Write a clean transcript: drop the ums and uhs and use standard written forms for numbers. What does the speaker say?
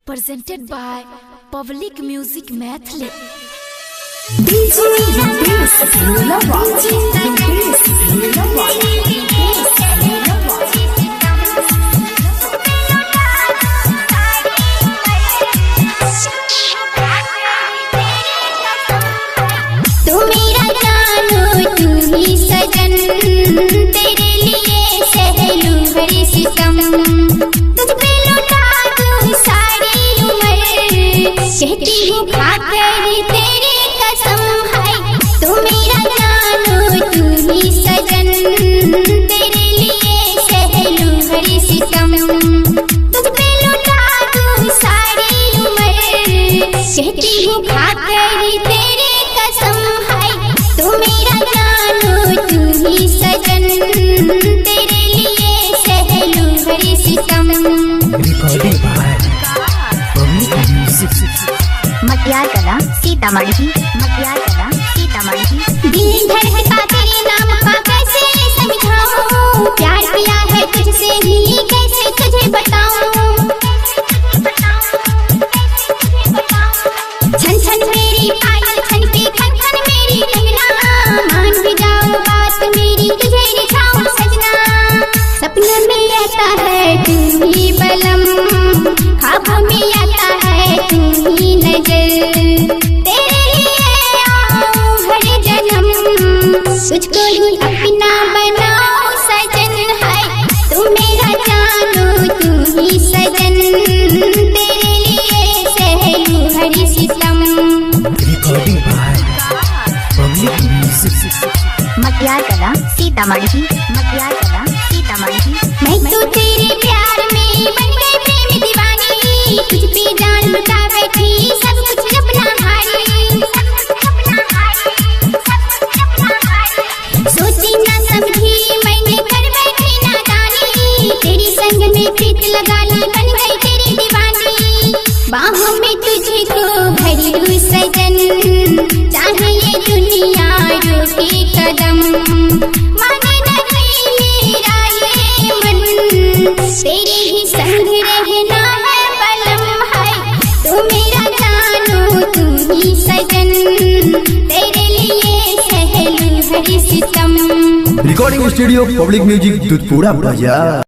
presented by Public Music Maithili. तू मेरा जानो तू ही सजन, तेरे लिए सहलूं हर सितम, तुझ पे लुटा दूं सारी उम्र, कहती हूँ खाकर तेरी कसम है। तू मेरा जानो तू ही सजन, तेरे लिए सहलूं हर सितम, तुझ पे लुटा दूं सारी उम्र, कहती हूँ खाकर तेरी कसम है। तू मेरा जानो तू ही सजन, तेरे लिए सहलूं हर सितम। रिकॉर्डिंग बाय पब्लिक म्यूजिक मटियार कला सीतामढ़ी, मटियार कला सीतामढ़ी। दिल धड़कता तेरे नाम का कैसे समझाऊं, प्यार किया है तुझसे ही कैसे तुझे बताऊं। छन छन मेरी पायल छनके खन खन मेरी कंगना, मान भी जाओ बात मेरी तुझे रिझाऊं सजना। सपने में आता है तू ही बलम, ख्वाबों में आता है तू ही नजर, तेरे लिए आऊं हर जन्म, तुझको ही अपना बनाऊं सजन है। तू मेरा जानो तू ही सजन, तेरे लिए सहलूं हर सितम। रिकॉर्डिंग बाय पब्लिक म्यूजिक मटियार कला सीतामढ़ी, मटियार कला सीतामढ़ी। मैं तो तेरे प्यार में बन गई प्रेम दीवानी, तुझ पे जान लुटा बैठी सब कुछ अपना हारी। सोची ना समझी मैंने कर बैठी नादानी, तेरी संग में प्रीत लगा ली बन गई तेरी दीवानी। बाहों में तुझको भरी हूँ सजन, चाहे ये दुनिया रोके कदम, माने नहीं मेरा ये मन, तेरे ही संग रहना है बलम है। तू मेरा जानो तू ही सजन, तेरे लिए सहलूं हर सितम। Recording studio public music Dudhpura बाजार।